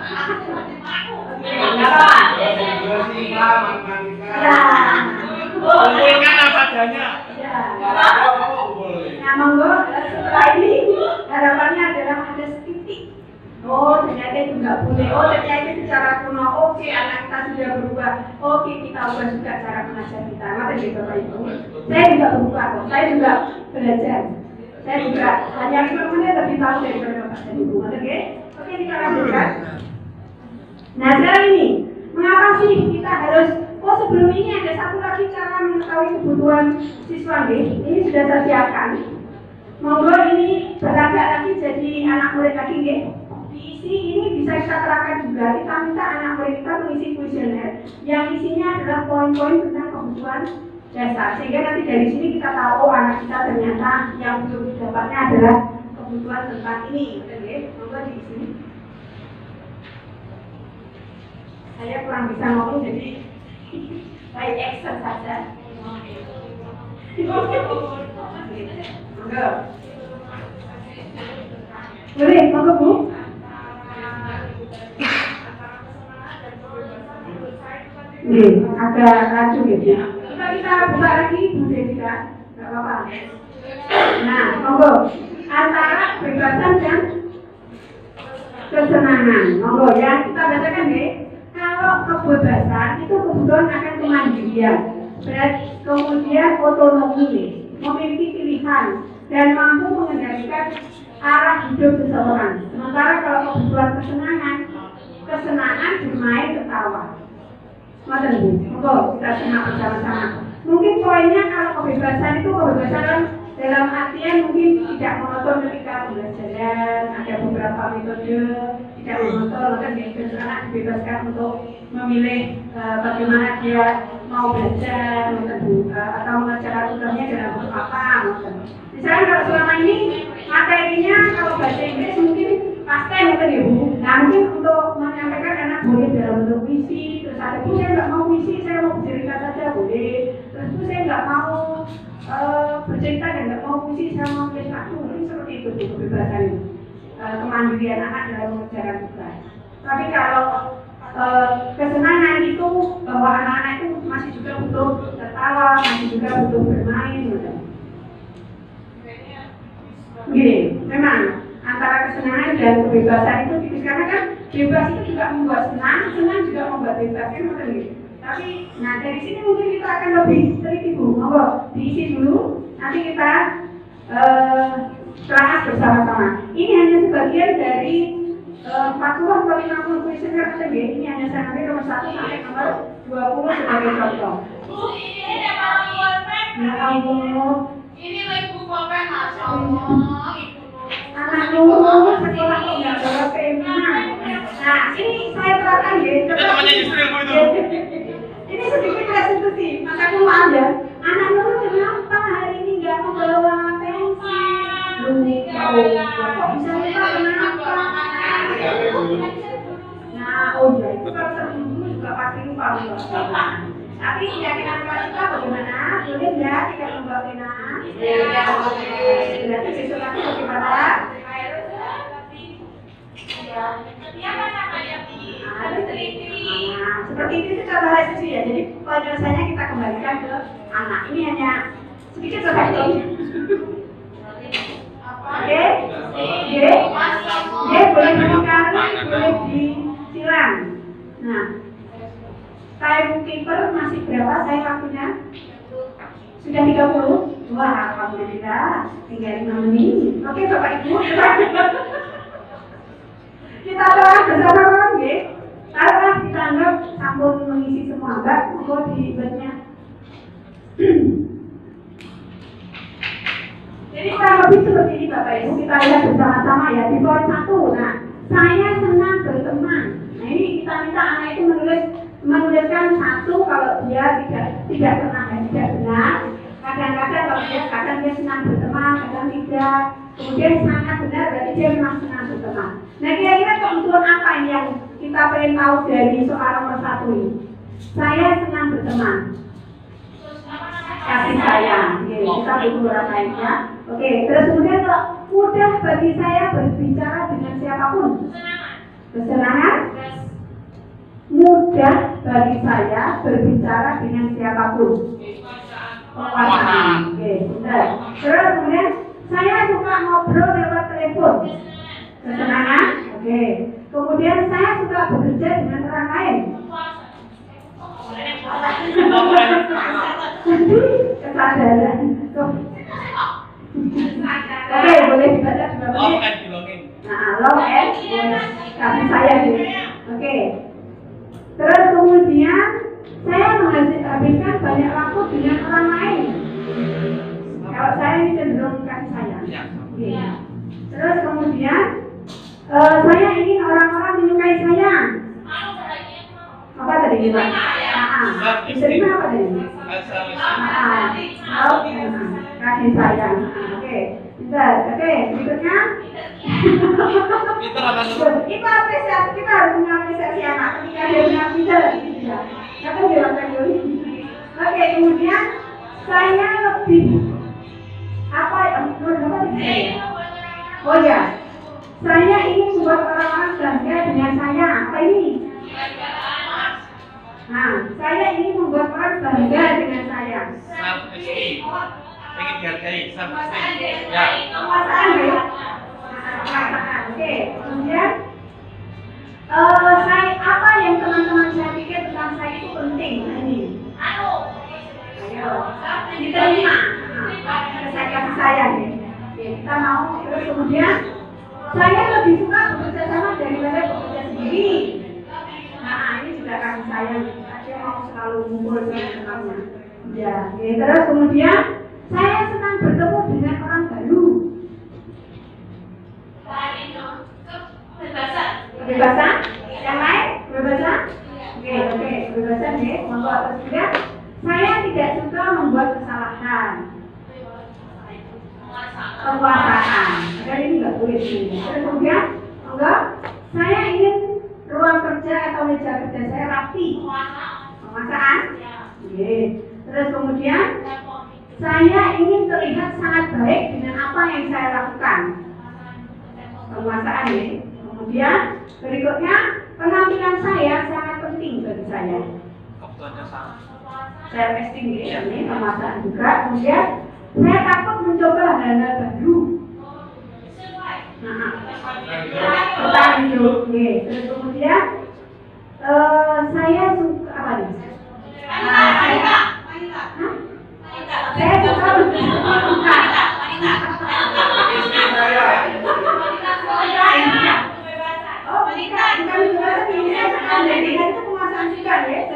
Speaker 4: adanya.
Speaker 3: Ya.
Speaker 4: Oh, boleh.
Speaker 3: Nah, monggo setelah ini harapannya adalah ada setitik. Oh, ternyata itu nggak boleh. Oh, ternyata itu cara kuno. Oke, anak kita sudah berubah. Oke, kita ubah juga cara mengajar kita. Mata gitu, Bapak Ibu. Saya juga berubah kok. Saya juga belajar. Saya juga hanya 5 menit lebih tahu daripada Bapak dan Ibu. Oke, oke kita lanjutkan. Nah, sekarang ini, mengapa sih kita harus? Oh, sebelum ini ada satu lagi cara mengetahui kebutuhan siswa nih. Ini sudah saya siapkan. Monggo ini berlagak lagi jadi anak murid lagi nih. Diisi ini bisa kita terapkan juga. Kita minta anak murid kita mengisi kuesioner yang isinya adalah poin-poin tentang kebutuhan dasar. Sehingga nanti dari sini kita tahu oh, anak kita ternyata yang belum didapatnya adalah kebutuhan tentang ini. Oke, monggo diisi. Saya kurang bisa ngomong jadi baik action saja. Monggo. Boleh, monggo Bu. Nih, ada racun gitu. Kita buka lagi Bu Jessica, nggak apa-apa. Nah, monggo. Antara kebebasan dan kesenangan. Monggo ya, kita bacakan deh. Kalau kebebasan itu kemudian akan kemandirian, kemudian otonomi, memiliki pilihan dan mampu mengendalikan arah hidup seseorang. Sementara kalau kebutuhan kesenangan bermain ketawa. Mata Bu, monggo kita simak bersama-sama. Mungkin poinnya kalau kebebasan itu kebebasan dalam artian mungkin tidak monoton ketika pembelajaran, ada beberapa metode tidak monoton, maka anak dibebaskan untuk memilih bagaimana dia mau belajar, atau mengajar tutornya dalam bentuk apa. Misalnya kalau selama ini materinya kalau bahasa Inggris mungkin pasti mungkin ya Bu. Nah mungkin untuk menyampaikan anak boleh dalam bentuk puisi, terus ada Bu saya nggak mau puisi, saya mau bercerita saja boleh. Terus Bu saya nggak mau bercerita dan nggak mau puisi, saya mau tulis lagu, mungkin seperti itu Bu kebebasan itu. Kemandirian anak dalam mengerjakan tugas. Tapi kalau kesenangan itu bahwa anak-anak itu masih juga butuh tertawa, masih juga butuh bermain gitu. Gini, memang antara kesenangan dan kebebasan itu tipis karena kan bebas itu juga membuat senang, senang juga membuat bebas kan macam gitu. Tapi, nah dari sini mungkin kita akan lebih teliti Bu, monggo diisi dulu, nanti kita bahas bersama-sama. Ini hanya sebagian dari 40 atau 50 kuesioner saja. Ini hanya saya ambil nomor 1 sampai nomor 20 sebagai contoh.
Speaker 5: Bu, ini ada barang pulpen.
Speaker 3: Ya Allah.
Speaker 5: Ini lagi buku pulpen, Masya Allah.
Speaker 3: Anak dulu sekolah kok nggak bawa pena. Nah, ini saya terapkan ya.
Speaker 4: Namanya Yusril Bu itu.
Speaker 3: Ini sedikit restitusi. Maka aku maaf ya. Anak dulu kenapa hari ini nggak membawa pensil? Kok bisa lupa kenapa? Nah, oh iya itu kalau dulu juga pasti lupa. Tapi keyakinan kita bagaimana? Boleh nggak tidak membawa pena? Ya, boleh. Berarti besok lagi bagaimana? Nah, seperti itu contoh restitusi ya. Jadi penyelesaiannya kita kembalikan ke anak. Ini hanya sedikit seperti ini. Oke, boleh dikali, boleh disilang. Nah, timekeeper masih berapa saya waktunya? Sudah 30? Wah, alhamdulillah, tinggal 5 menit. Oke, Bapak Ibu, kita telah bersama-sama, ya. Kalau kita anggap sampun mengisi semua, Mbak, mau dibuatnya. Jadi kurang lebih seperti ini Bapak Ibu, kita lihat bersama-sama ya di poin 1. Nah, saya senang berteman. Nah ini kita minta anak itu menuliskan 1 kalau dia tidak pernah dan tidak benar. Kadang-kadang kalau dia senang berteman, kadang tidak. Kemudian sangat benar berarti dia memang senang berteman. Nah kira-kira kebutuhan apa ini yang kita pengen tahu dari soal nomor 1 ini? Saya senang berteman. Kasih sayang. Oke, kita butuh beberapa lainnya. Oke, terus kemudian kalau mudah bagi saya berbicara dengan siapapun. Kesenangan. Mudah bagi saya berbicara dengan siapapun. penguasaan. Oke, benar. Terus kemudian saya suka ngobrol lewat telepon. Kesenangan. Oke. Kemudian saya suka bekerja dengan orang lain. Kesadaran. Oke, boleh dibaca juga boleh. Nah, love and kasih sayang gitu. Oke. Terus kemudian saya menghabiskan banyak waktu dengan orang lain. Kalau saya ini cenderung kasih sayang. Oke. Terus kemudian saya ingin orang-orang menyukai saya. Apa tadi Pak? Istrinya apa tadi? Kasih sayang. Oke. Bentar. Oke, berikutnya. Itu apresiasi, kita harus mengapresiasi anak ketika dia bilang pintar. Kata dia makan dulu. Oke, kemudian saya lebih apa oh ya, saya ingin membuat orang-orang bangga dengan saya. Apa ini? Nah, saya ingin membuat orang bangga dengan saya.
Speaker 4: Pengen dihargai,
Speaker 3: Ya. Penguasaan ya. Oke, kemudian saya apa yang teman-teman saya pikir tentang saya itu penting. Nah, ini. Ayo. Diterima. Saya kasih sayang ya. Oke, kita mau terus kemudian saya lebih suka bekerja sama daripada bekerja sendiri. Nah, ini juga kasih sayang. Saya mau selalu ngumpul dengan temannya. Ya, oke. Terus kemudian saya senang bertemu dengan orang baru. Kebebasan? Yang lain? Kebebasan? Oke, kebebasan ya. Monggo atas juga. Saya tidak suka membuat kesalahan. Penguasaan. Jadi ini nggak boleh sini. Terus kemudian, enggak. Saya ingin ruang kerja atau meja kerja saya rapi. Penguasaan? Oke. Terus kemudian, saya ingin terlihat sangat baik dengan apa yang saya lakukan. Penguasaan ya. Kemudian berikutnya penampilan saya sangat penting bagi saya. Saya esteem ya, ini penguasaan juga. Kemudian saya takut mencoba hal-hal baru. Bertanggung jawab. Terus kemudian saya suka apa nih? Saya suka itu penguasaan juga ya.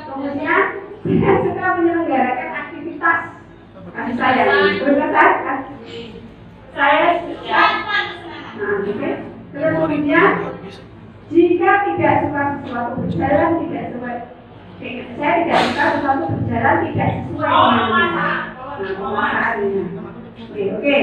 Speaker 3: Kemudian saya suka menyelenggarakan aktivitas kasih sayang. Berkata saya suka. Terus kemudian jika tidak suka sesuatu berjalan tidak sesuai, saya tidak suka sesuatu berjalan tidak sesuai dengan penguasaannya. Oke.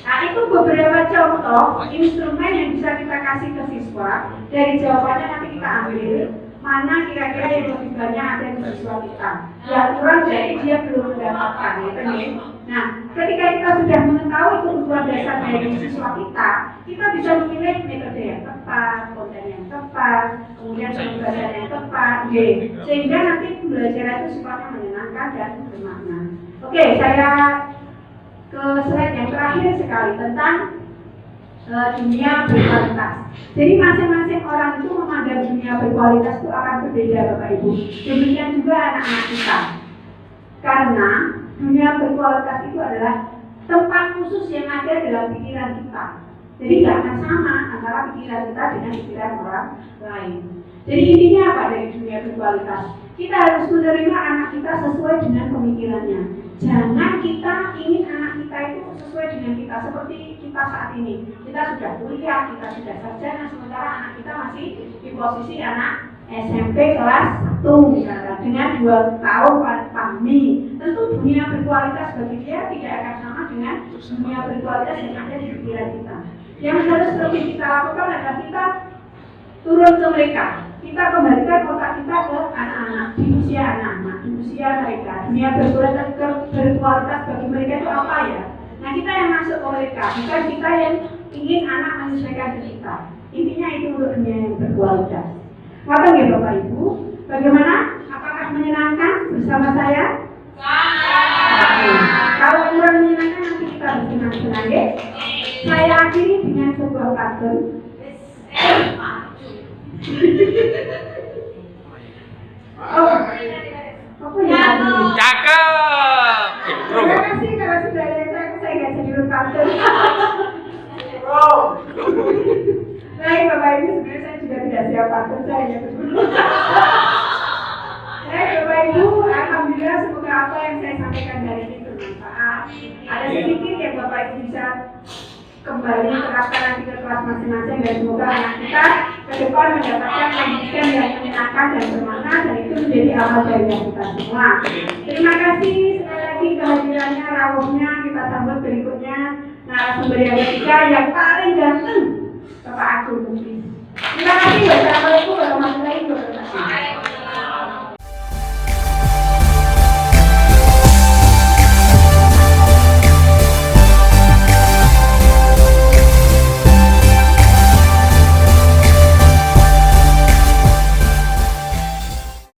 Speaker 3: Nah, itu beberapa contoh instrumen yang bisa kita kasih ke siswa. Dari jawabannya nanti kita ambil mana kira-kira yang lebih banyak ada di siswa kita. Yang kurang jadi dia belum mendapatkan, ya. Nah, ketika kita sudah mengetahui kebutuhan dasar dari siswa kita bisa memilih metode yang tepat, konten yang tepat, kemudian penugasan yang tepat, sehingga nanti pembelajaran itu sifatnya menyenangkan dan bermakna. Oke, saya ke slide yang terakhir sekali tentang dunia berkualitas. Jadi masing-masing orang itu memandang dunia berkualitas itu akan berbeda, Bapak Ibu. Demikian juga anak-anak kita. Karena dunia berkualitas itu adalah tempat khusus yang ada dalam pikiran kita. Jadi tidak akan sama antara pikiran kita dengan pikiran orang lain. Jadi intinya apa dari dunia berkualitas? Kita harus menerima anak kita sesuai dengan pemikirannya. Jangan kita ingin anak kita itu sesuai dengan kita seperti kita saat ini. Kita sudah kuliah, kita sudah sarjana, sementara anak kita masih di posisi anak SMP kelas 1 misalnya dengan 2 tahun pahami. Tentu dunia berkualitas bagi dia tidak akan sama dengan dunia berkualitas yang ada di pikiran kita. Yang harus lebih kita lakukan adalah kita turun ke mereka. Kita kembalikan otak kita ke anak-anak, di usia anak-anak, di usia mereka. Dunia berkualitas bagi mereka itu apa ya? Nah, kita yang masuk ke mereka, bukan kita yang ingin anak menyesuaikan dengan kita. Intinya itu untuk dunia yang berkualitas. Maka ya Bapak Ibu, bagaimana? Apakah menyenangkan bersama saya?
Speaker 5: Sama.
Speaker 3: Kalau kurang menyenangkan nanti kita bersenang-senang ya. Saya akhiri dengan sebuah pantun. Oh, apa ya?
Speaker 6: Cakep.
Speaker 3: Terima kasih kalau sudah lihat saya nggak jadi pantun. Baik Bapak Ibu, sebenarnya saya juga tidak siap pantun, saya hanya berburu. Baik Bapak Ibu, alhamdulillah semoga apa yang saya sampaikan hari ini bermanfaat. Ada sedikit yang Bapak Ibu bisa kembali terapkan nanti ke kelas masing-masing dan semoga anak kita ke depan mendapatkan pendidikan yang menyenangkan dan bermakna dan itu menjadi amal jariah kita semua. Terima kasih sekali lagi kehadirannya, rawuhnya. Kita sambut berikutnya narasumber yang ketiga yang paling ganteng, Bapak Agung Muklis. Terima kasih. Wassalamualaikum warahmatullahi wabarakatuh.